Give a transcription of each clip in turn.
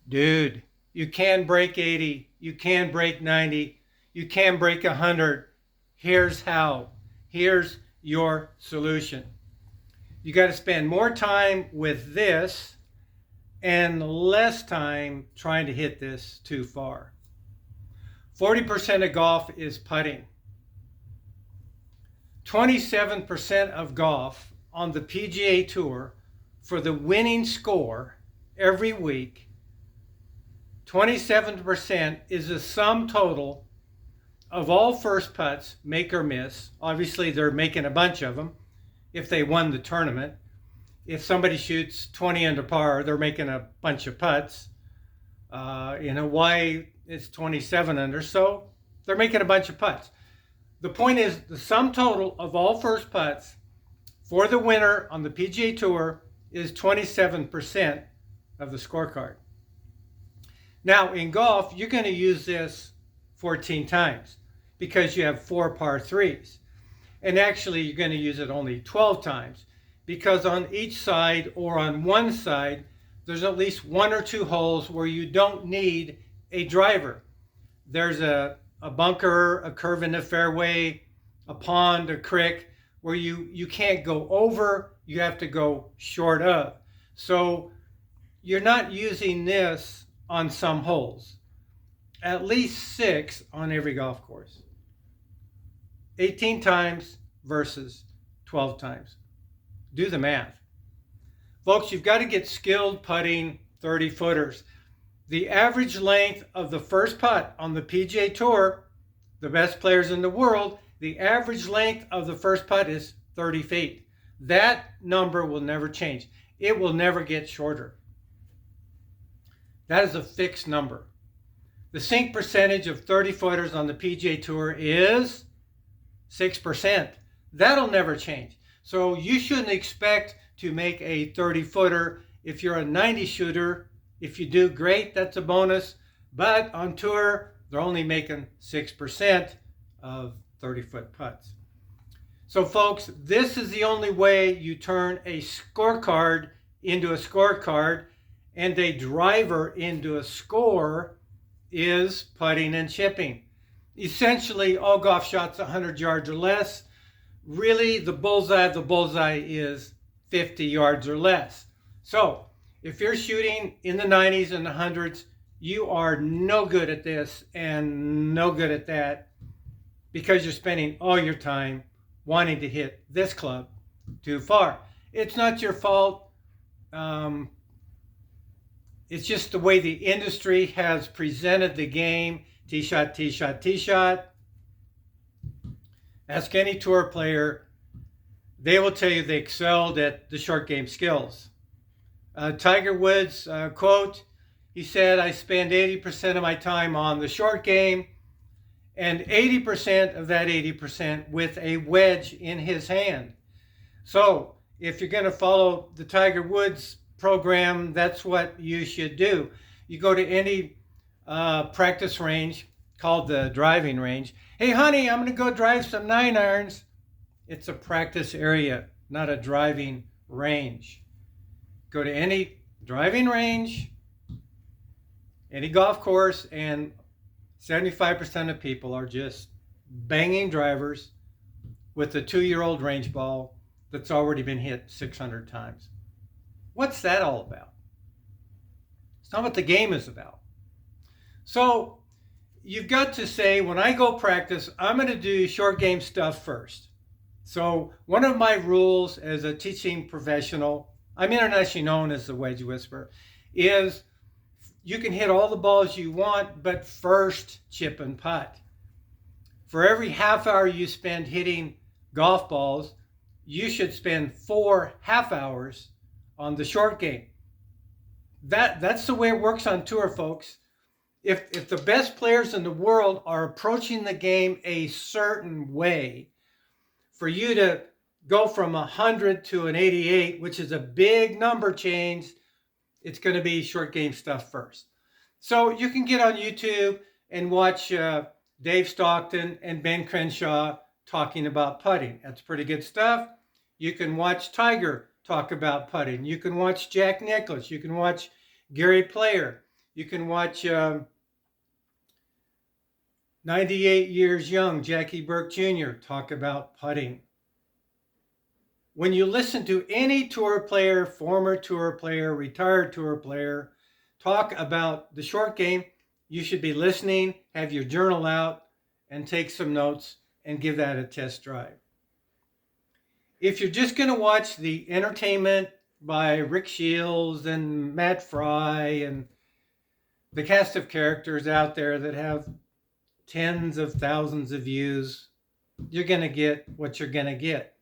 Dude, you can break 80, you can break 90, you can break 100. Here's how. Here's your solution. You got to spend more time with this and less time trying to hit this too far. 40% of golf is putting. 27% of golf on the PGA Tour for the winning score every week, 27% is the sum total of all first putts, make or miss. Obviously, they're making a bunch of them if they won the tournament. If somebody shoots 20 under par, they're making a bunch of putts. In Hawaii, it's 27 under, so they're making a bunch of putts. The point is, the sum total of all first putts for the winner on the PGA Tour is 27% of the scorecard. Now, in golf, you're going to use this 14 times because you have 4 par 3s. And actually, you're going to use it only 12 times because on each side or on one side, there's at least 1 or 2 holes where you don't need a driver. There's a bunker, a curve in the fairway, a pond, a creek where you can't go over, you have to go short of. So you're not using this on some holes. At least 6 on every golf course. 18 times versus 12 times. Do the math. Folks, you've got to get skilled putting 30 footers. The average length of the first putt on the PGA Tour, the best players in the world, the average length of the first putt is 30 feet. That number will never change. It will never get shorter. That is a fixed number. The sink percentage of 30 footers on the PGA Tour is 6%. That'll never change. So you shouldn't expect to make a 30 footer. If you're a 90 shooter, if you do, great, that's a bonus. But on tour, they're only making 6% of 30-foot putts. So folks, this is the only way you turn a scorecard into a scorecard and a driver into a score is putting and chipping. Essentially, all golf shots 100 yards or less. Really, the bullseye of the bullseye is 50 yards or less. So if you're shooting in the 90s and the 100s, you are no good at this and no good at that because you're spending all your time wanting to hit this club too far. It's not your fault. It's just the way the industry has presented the game. Tee shot, tee shot, tee shot. Ask any tour player. They will tell you they excelled at the short game skills. Tiger Woods, quote, he said, I spend 80% of my time on the short game and 80% of that 80% with a wedge in his hand. So if you're going to follow the Tiger Woods program, that's what you should do. You go to any practice range called the driving range. Hey, honey, I'm going to go drive some 9-irons. It's a practice area, not a driving range. Go to any driving range, any golf course, and 75% of people are just banging drivers with a 2-year-old range ball that's already been hit 600 times. What's that all about? It's not what the game is about. So you've got to say, when I go practice, I'm going to do short game stuff first. So one of my rules as a teaching professional, I'm internationally known as the Wedge Whisperer, is you can hit all the balls you want, but first chip and putt. For every half hour you spend hitting golf balls, you should spend 4 half hours on the short game. That's the way it works on tour, folks. If the best players in the world are approaching the game a certain way, for you to go from 100 to an 88, which is a big number change, it's going to be short game stuff first. So you can get on YouTube and watch Dave Stockton and Ben Crenshaw talking about putting. That's pretty good stuff. You can watch Tiger talk about putting. You can watch Jack Nicklaus. You can watch Gary Player. You can watch 98 Years Young, Jackie Burke Jr. talk about putting. When you listen to any tour player, former tour player, retired tour player, talk about the short game, you should be listening, have your journal out, and take some notes and give that a test drive. If you're just going to watch the entertainment by Rick Shields and Matt Fry and the cast of characters out there that have tens of thousands of views, you're going to get what you're going to get.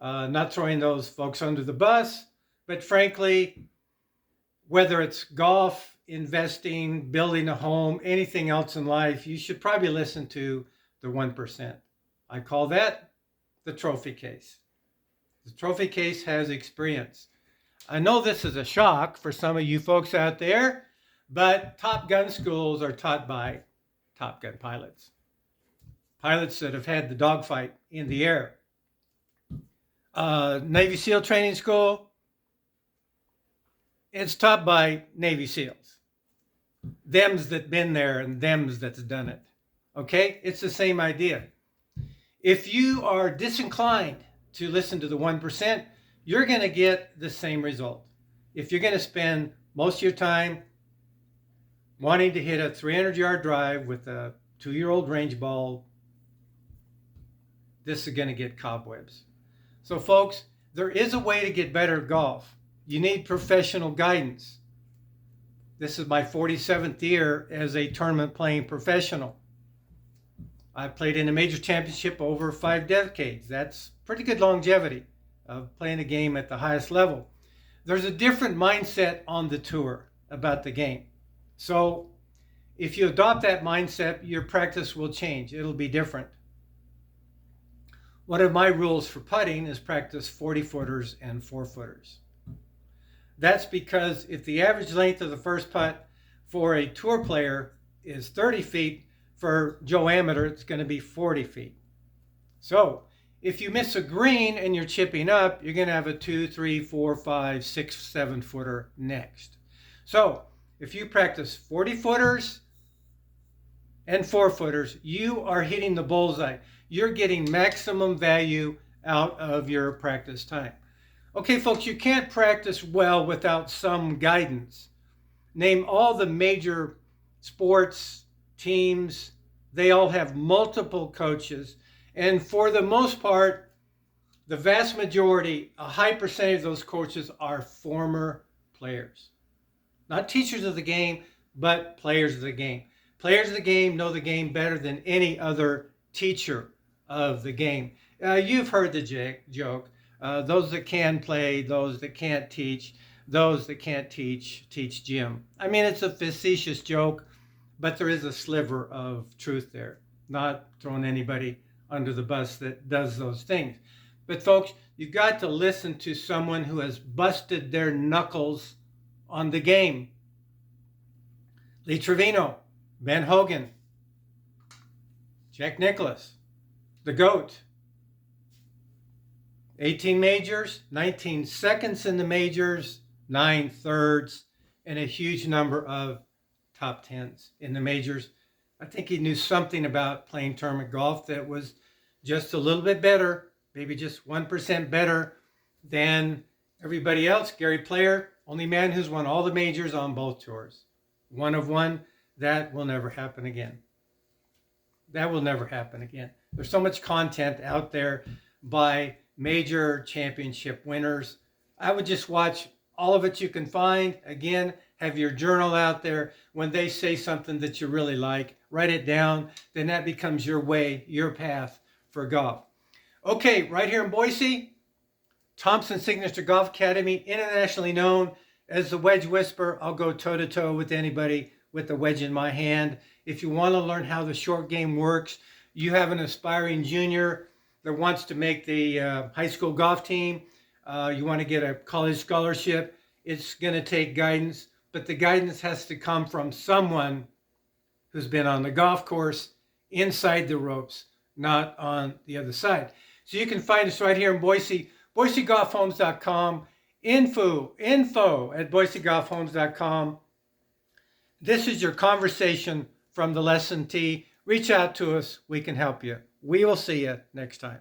Not throwing those folks under the bus, but frankly, whether it's golf, investing, building a home, anything else in life, you should probably listen to the 1%. I call that the trophy case. The trophy case has experience. I know this is a shock for some of you folks out there, but Top Gun schools are taught by Top Gun pilots. Pilots that have had the dogfight in the air. Navy SEAL training school, it's taught by Navy SEALs. Them's that been there and them's that's done it. Okay? It's the same idea. If you are disinclined to listen to the 1%, you're going to get the same result. If you're going to spend most of your time wanting to hit a 300-yard drive with a 2-year-old range ball, this is going to get cobwebs. So folks, there is a way to get better at golf. You need professional guidance. This is my 47th year as a tournament playing professional. I played in a major championship over 5 decades. That's pretty good longevity of playing a game at the highest level. There's a different mindset on the tour about the game. So if you adopt that mindset, your practice will change. It'll be different. One of my rules for putting is practice 40-footers and 4-footers. That's because if the average length of the first putt for a tour player is 30 feet, for Joe Amateur, it's going to be 40 feet. So if you miss a green and you're chipping up, you're going to have a 2, 3, 4, 5, 6, 7-footer next. So if you practice 40-footers and 4-footers, you are hitting the bullseye. You're getting maximum value out of your practice time. Okay, folks, you can't practice well without some guidance. Name all the major sports teams. They all have multiple coaches. And for the most part, the vast majority, a high percentage of those coaches are former players. Not teachers of the game, but players of the game. Players of the game know the game better than any other teacher of the game. You've heard the joke. Those that can play, those that can't teach, those that can't teach gym. I mean, it's a facetious joke, but there is a sliver of truth there. Not throwing anybody under the bus that does those things. But folks, you've got to listen to someone who has busted their knuckles on the game. Lee Trevino, Ben Hogan, Jack Nicklaus, the GOAT. 18 majors, 19 seconds in the majors, 9 thirds, and a huge number of top 10s in the majors. I think he knew something about playing tournament golf that was just a little bit better, maybe just 1% better than everybody else. Gary Player, only man who's won all the majors on both tours. One of one, that will never happen again. That will never happen again. There's so much content out there by major championship winners. I would just watch all of it you can find. Again, have your journal out there. When they say something that you really like, write it down. Then that becomes your way, your path for golf. Okay, right here in Boise, Thompson Signature Golf Academy, internationally known as the Wedge Whisperer. I'll go toe-to-toe with anybody with a wedge in my hand. If you want to learn how the short game works, you have an aspiring junior that wants to make the high school golf team, you want to get a college scholarship, it's going to take guidance, but the guidance has to come from someone who's been on the golf course, inside the ropes, not on the other side. So you can find us right here in Boise, BoiseGolfHomes.com, info at BoiseGolfHomes.com. This is your conversation from the lesson T. Reach out to us. We can help you. We will see you next time.